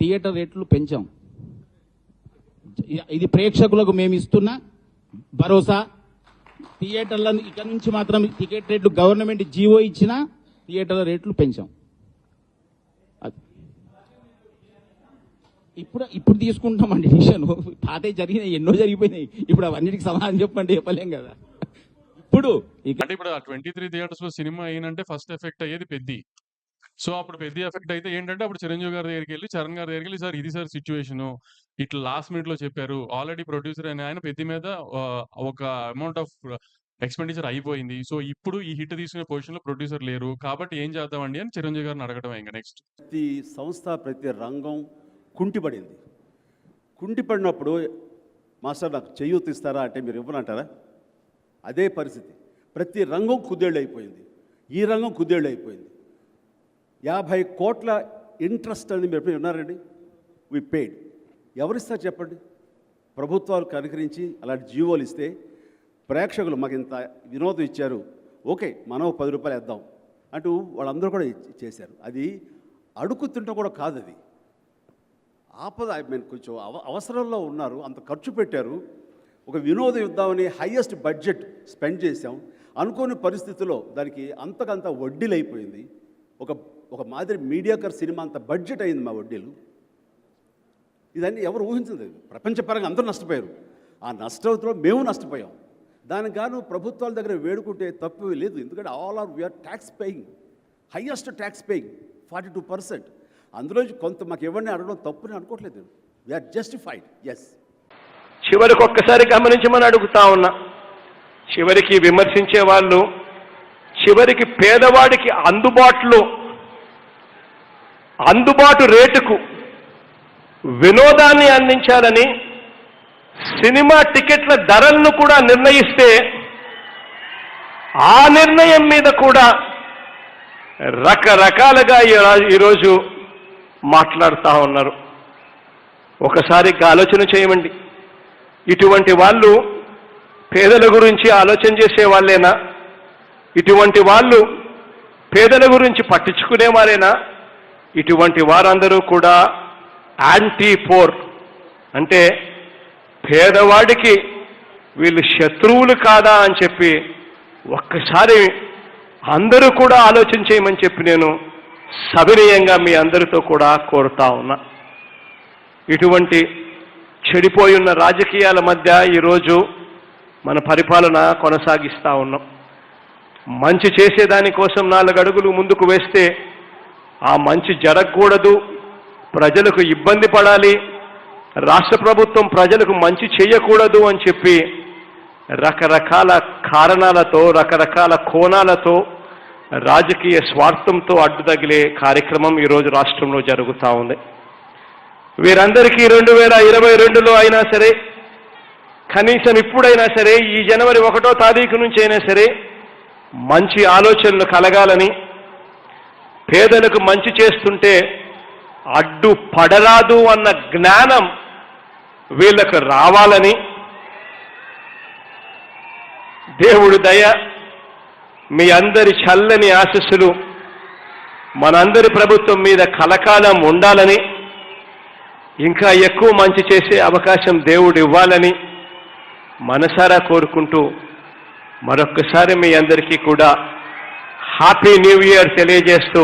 Theatre రేట్లు పెంచాం. ఇది ప్రేక్షకులకు మేము ఇస్తున్న భరోసా. థియేటర్లను ఇక నుంచి మాత్రం టికెట్ రేట్లు గవర్నమెంట్ జీవో ఇచ్చినా థియేటర్ల రేట్లు పెంచాం. ఇప్పుడు తీసుకుంటామండి డిసిషన్. పాతే జరిగినాయి, ఎన్నో జరిగిపోయినాయి. ఇప్పుడు అవన్నిటికి సమాధానం చెప్పలేం కదా. ఇప్పుడు 23 థియేటర్స్ లో సినిమా అయినంటే ఫస్ట్ ఎఫెక్ట్ అయ్యేది పెద్ది. సో అప్పుడు పెద్ద ఎఫెక్ట్ అయితే ఏంటంటే అప్పుడు చిరంజీవి గారి దగ్గరికి వెళ్ళి, చరణ్ గారి దగ్గరికి వెళ్ళి, సార్ ఇది సార్ సిచ్యువేషన్, ఇట్లా లాస్ట్ మినిట్ లో చెప్పారు, ఆల్రెడీ ప్రొడ్యూసర్ అని ఆయన పెద్ద మీద ఒక అమౌంట్ ఆఫ్ ఎక్స్పెండిచర్ అయిపోయింది, సో ఇప్పుడు ఈ హిట్ తీసుకునే పొజిషన్ లో ప్రొడ్యూసర్ లేరు, కాబట్టి ఏం చేద్దామండి అని చిరంజీవి గారిని అడగడం. ఇంకా నెక్స్ట్ ప్రతి సంస్థ ప్రతి రంగం కుంటిపడింది. కుంటిపడినప్పుడు మాస్టర్ నాకు చేయూత ఇస్తారా అంటే మీరు ఇవ్వనంటారా? అదే పరిస్థితి. ప్రతి రంగం కుదేళ్ళు అయిపోయింది. ఈ రంగం కుదేళ్ళు అయిపోయింది. 50 కోట్ల ఇంట్రెస్ట్ అని మీరు ఉన్నారండి. వి పెయిడ్. ఎవరిస్తారు చెప్పండి? ప్రభుత్వాలు కనుకరించి అలాంటి జీవోలు ఇస్తే ప్రేక్షకులు మాకు ఇంత వినోదం ఇచ్చారు, ఓకే మనం 10 రూపాయలు వేద్దాం అంటూ వాళ్ళందరూ కూడా చేశారు. అది అడుగుతుంటే కూడా కాదు, అది ఆపద. కొంచెం అవసరంలో ఉన్నారు, అంత ఖర్చు పెట్టారు, ఒక వినోదం ఇద్దామని హైయెస్ట్ బడ్జెట్ స్పెండ్ చేశాం. అనుకోని పరిస్థితుల్లో దానికి అంతకంత వడ్డీలు అయిపోయింది. ఒక మాదిరి మీడియాకర్ సినిమా అంత బడ్జెట్ అయింది మా వడ్డీలు. ఇదన్నీ ఎవరు ఊహించలేదు. ప్రపంచపరంగా అందరూ నష్టపోయారు. ఆ నష్టంతో మేము నష్టపోయాం. దానికి గాను ప్రభుత్వాల దగ్గర వేడుకుంటే తప్పు లేదు. ఎందుకంటే all are we are tax paying, highest tax paying 42%. అందులోంచి కొంత మాకు ఎవరిని అడగడం తప్పుని అనుకోవట్లేదు. We are justified. ఎస్. చివరికి ఒక్కసారి గమనించమని అడుగుతా ఉన్నా. చివరికి విమర్శించే వాళ్ళు చివరికి పేదవాడికి అందుబాటు రేటుకు వినోదాన్ని అందించాలని సినిమా టికెట్ల ధరలను కూడా నిర్ణయిస్తే ఆ నిర్ణయం మీద కూడా రకరకాలుగా ఈరోజు మాట్లాడుతూ ఉన్నారు. ఒకసారి ఆలోచన చేయమండి. ఇటువంటి వాళ్ళు పేదల గురించి ఆలోచన చేసే వాళ్ళేనా? ఇటువంటి వాళ్ళు పేదల గురించి పట్టించుకునే వాళ్ళేనా? ఇటువంటి వారందరూ కూడా యాంటీ పోర్, అంటే పేదవాడికి వీళ్ళు శత్రువులు కాదా అని చెప్పి ఒక్కసారి అందరూ కూడా ఆలోచన చేయమని చెప్పి నేను సవినయంగా మీ అందరితో కూడా కోరుతా ఉన్నా. ఇటువంటి చెడిపోయి ఉన్న రాజకీయాల మధ్య ఈరోజు మన పరిపాలన కొనసాగిస్తూ ఉన్నాం. మంచి చేసేదానికోసం 4 అడుగులు ముందుకు వేస్తే ఆ మంచి జరగకూడదు, ప్రజలకు ఇబ్బంది పడాలి, రాష్ట్ర ప్రభుత్వం ప్రజలకు మంచి చేయకూడదు అని చెప్పి రకరకాల కారణాలతో, రకరకాల కోణాలతో, రాజకీయ స్వార్థంతో అడ్డు తగిలే కార్యక్రమం ఈరోజు రాష్ట్రంలో జరుగుతూ ఉంది. వీరందరికీ 2022లో అయినా సరే, కనీసం ఇప్పుడైనా సరే, ఈ జనవరి 1వ తారీఖు నుంచి అయినా సరే మంచి ఆలోచనలు కలగాలని, పేదలకు మంచి చేస్తుంటే అడ్డు పడరాదు అన్న జ్ఞానం వీళ్ళకు రావాలని, దేవుడి దయ, మీ అందరి చల్లని ఆశీస్సులు మనందరి ప్రభుత్వం మీద కలకాలం ఉండాలని, ఇంకా ఎక్కువ మంచి చేసే అవకాశం దేవుడు ఇవ్వాలని మనసారా కోరుకుంటూ మరొక్కసారి మీ అందరికీ కూడా హ్యాపీ న్యూ ఇయర్ తెలియజేస్తూ